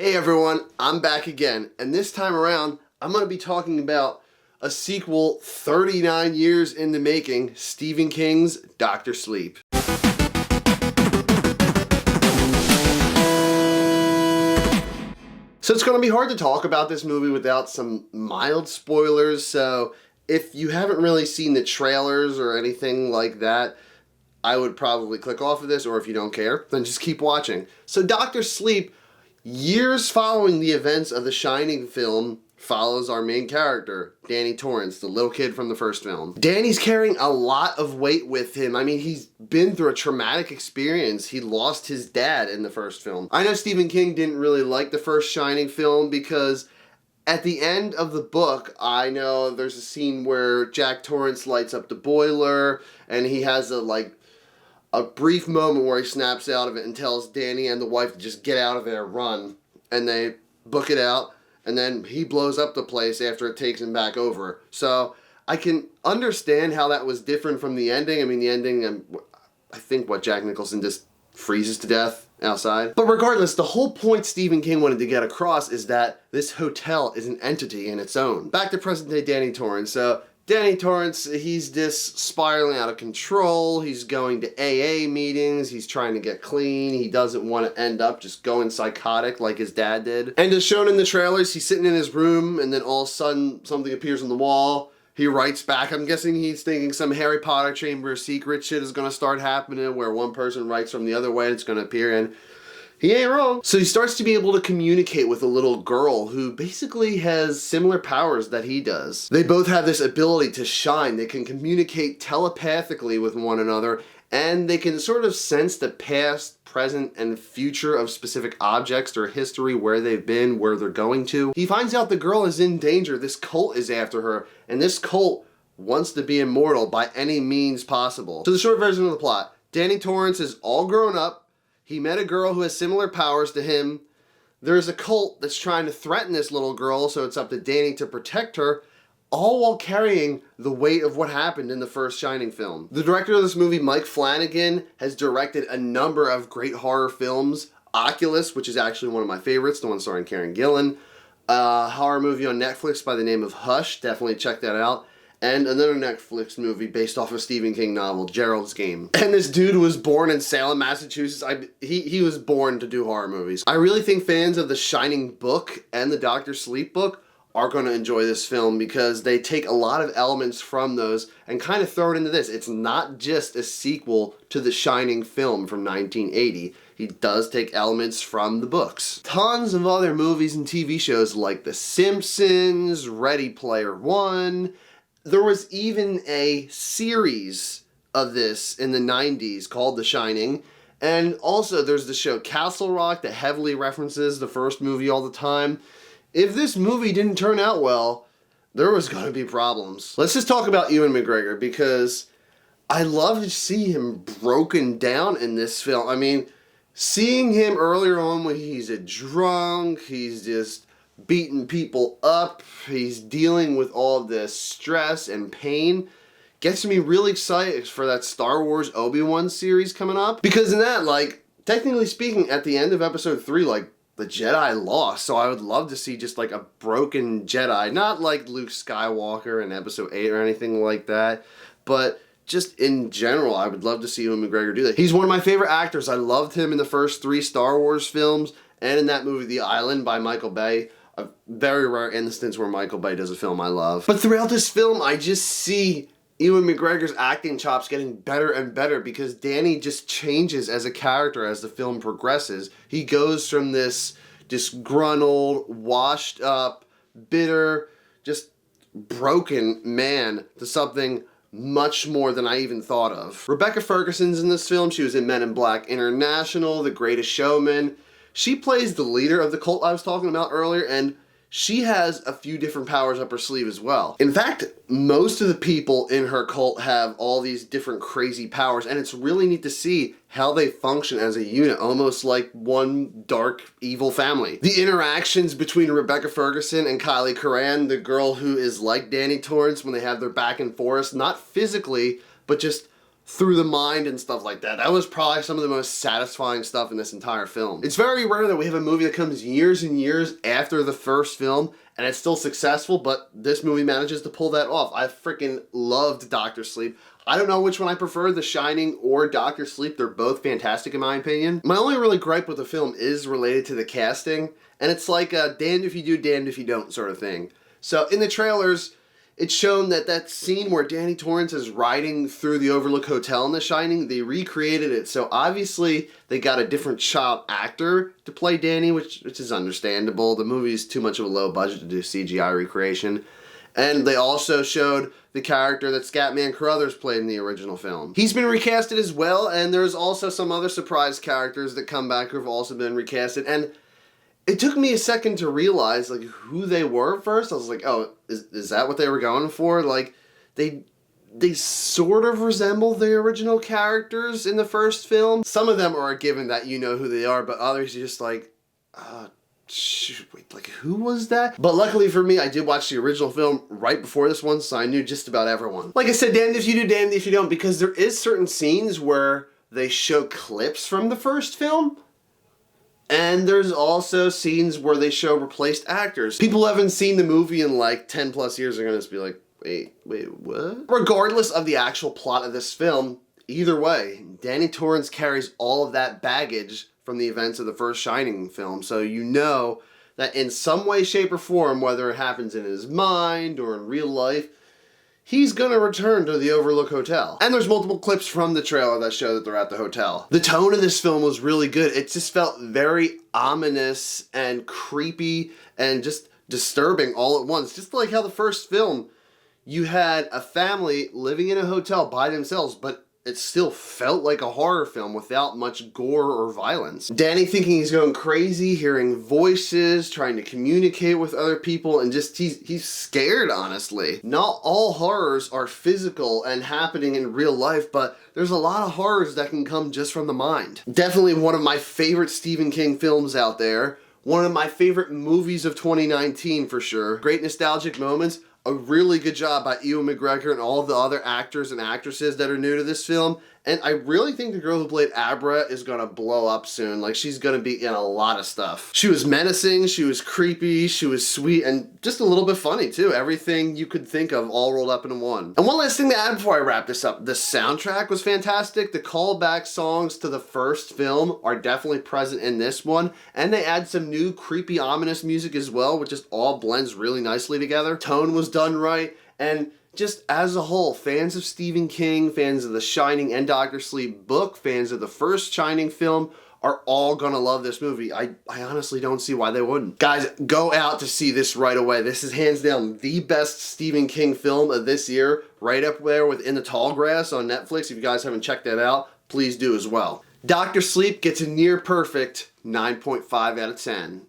Hey everyone, I'm back again, and this time around, I'm going to be talking about a sequel 39 years in the making, Stephen King's Dr. Sleep. So it's going to be hard to talk about this movie without some mild spoilers, so if you haven't really seen the trailers or anything like that, I would probably click off of this, or if you don't care, then just keep watching. So Dr. Sleep, years following the events of the Shining film, follows our main character, Danny Torrance, the little kid from the first film. Danny's carrying a lot of weight with him. I mean, he's been through a traumatic experience. He lost his dad in the first film. I know Stephen King didn't really like the first Shining film because at the end of the book, I know there's a scene where Jack Torrance lights up the boiler and he has a brief moment where he snaps out of it and tells Danny and the wife to just get out of there, run. And they book it out, and then he blows up the place after it takes him back over. So I can understand how that was different from the ending. I mean, the ending, I think Jack Nicholson just freezes to death outside. But regardless, the whole point Stephen King wanted to get across is that this hotel is an entity in its own. Back to present day Danny Torrance. So Danny Torrance, he's just spiraling out of control. He's going to AA meetings. He's trying to get clean. He doesn't want to end up just going psychotic like his dad did. And as shown in the trailers, he's sitting in his room and then all of a sudden something appears on the wall. He writes back. I'm guessing he's thinking some Harry Potter Chamber of Secrets shit is going to start happening where one person writes from the other way and it's going to appear in. He ain't wrong. So he starts to be able to communicate with a little girl who basically has similar powers that he does. They both have this ability to shine. They can communicate telepathically with one another, and they can sort of sense the past, present, and future of specific objects, their history, where they've been, where they're going to. He finds out the girl is in danger. This cult is after her, and this cult wants to be immortal by any means possible. So the short version of the plot, Danny Torrance is all grown up. He met a girl who has similar powers to him. There's a cult that's trying to threaten this little girl, so it's up to Danny to protect her, all while carrying the weight of what happened in the first Shining film. The director of this movie, Mike Flanagan, has directed a number of great horror films. Oculus, which is actually one of my favorites, the one starring Karen Gillan. A horror movie on Netflix by the name of Hush, definitely check that out. And another Netflix movie based off a Stephen King novel, Gerald's Game. And this dude was born in Salem, Massachusetts. He was born to do horror movies. I really think fans of the Shining book and the Dr. Sleep book are going to enjoy this film because they take a lot of elements from those and kind of throw it into this. It's not just a sequel to the Shining film from 1980. He does take elements from the books. Tons of other movies and TV shows like The Simpsons, Ready Player One. There was even a series of this in the 90s called The Shining. And also there's the show Castle Rock that heavily references the first movie all the time. If this movie didn't turn out well, there was going to be problems. Let's just talk about Ewan McGregor because I love to see him broken down in this film. I mean, seeing him earlier on when he's a drunk, he's just beating people up, he's dealing with all this stress and pain, gets me really excited for that Star Wars Obi-Wan series coming up. Because in that, technically speaking, at the end of episode 3, the Jedi lost, so I would love to see just a broken Jedi, not like Luke Skywalker in episode 8 or anything like that, but just in general, I would love to see Ewan McGregor do that. He's one of my favorite actors. I loved him in the first 3 Star Wars films, and in that movie, The Island by Michael Bay. A very rare instance where Michael Bay does a film I love. But throughout this film, I just see Ewan McGregor's acting chops getting better and better because Danny just changes as a character as the film progresses. He goes from this disgruntled, washed up, bitter, just broken man to something much more than I even thought of. Rebecca Ferguson's in this film. She was in Men in Black International, The Greatest Showman. She plays the leader of the cult I was talking about earlier, and she has a few different powers up her sleeve as well. In fact, most of the people in her cult have all these different crazy powers, and it's really neat to see how they function as a unit, almost like one dark, evil family. The interactions between Rebecca Ferguson and Kylie Curran, the girl who is like Danny Torrance when they have their back and forth, not physically, but just through the mind and stuff like that. That was probably some of the most satisfying stuff in this entire film. It's very rare that we have a movie that comes years and years after the first film and it's still successful, but this movie manages to pull that off. I freaking loved Doctor Sleep. I don't know which one I prefer, The Shining or Doctor Sleep. They're both fantastic in my opinion. My only really gripe with the film is related to the casting, and it's like a damned if you do, damned if you don't sort of thing. So in the trailers, it's shown that scene where Danny Torrance is riding through the Overlook Hotel in The Shining, they recreated it. So obviously they got a different child actor to play Danny, which is understandable. The movie's too much of a low budget to do CGI recreation. And they also showed the character that Scatman Crothers played in the original film. He's been recasted as well, and there's also some other surprise characters that come back who've also been recasted. And it took me a second to realize like who they were at first. I was like, oh, is that what they were going for? Like, they sort of resemble the original characters in the first film. Some of them are a given that you know who they are, but others you're just like, wait, like who was that? But luckily for me, I did watch the original film right before this one, so I knew just about everyone. Like I said, damned if you do, damned if you don't, because there is certain scenes where they show clips from the first film, and there's also scenes where they show replaced actors. People who haven't seen the movie in like 10 plus years are gonna just be like, wait, what? Regardless of the actual plot of this film, either way, Danny Torrance carries all of that baggage from the events of the first Shining film, so you know that in some way, shape, or form, whether it happens in his mind or in real life, he's gonna return to the Overlook Hotel. And there's multiple clips from the trailer that show that they're at the hotel. The tone of this film was really good. It just felt very ominous and creepy and just disturbing all at once. Just like how the first film, you had a family living in a hotel by themselves, but it still felt like a horror film without much gore or violence. Danny thinking he's going crazy, hearing voices, trying to communicate with other people, and just he's scared, honestly. Not all horrors are physical and happening in real life, but there's a lot of horrors that can come just from the mind. Definitely one of my favorite Stephen King films out there. One of my favorite movies of 2019 for sure. Great nostalgic moments. A really good job by Ewan McGregor and all the other actors and actresses that are new to this film. And I really think the girl who played Abra is gonna blow up soon. Like, she's gonna be in a lot of stuff. She was menacing, she was creepy, she was sweet, and just a little bit funny too. Everything you could think of all rolled up into one. And one last thing to add before I wrap this up. The soundtrack was fantastic. The callback songs to the first film are definitely present in this one. And they add some new creepy, ominous music as well, which just all blends really nicely together. Tone was done right, and just as a whole, fans of Stephen King, fans of The Shining and Doctor Sleep book, fans of the first Shining film are all gonna love this movie. I honestly don't see why they wouldn't. Guys, go out to see this right away. This is hands down the best Stephen King film of this year, right up there with In the Tall Grass on Netflix. If you guys haven't checked that out, please do as well. Doctor Sleep gets a near perfect 9.5 out of 10.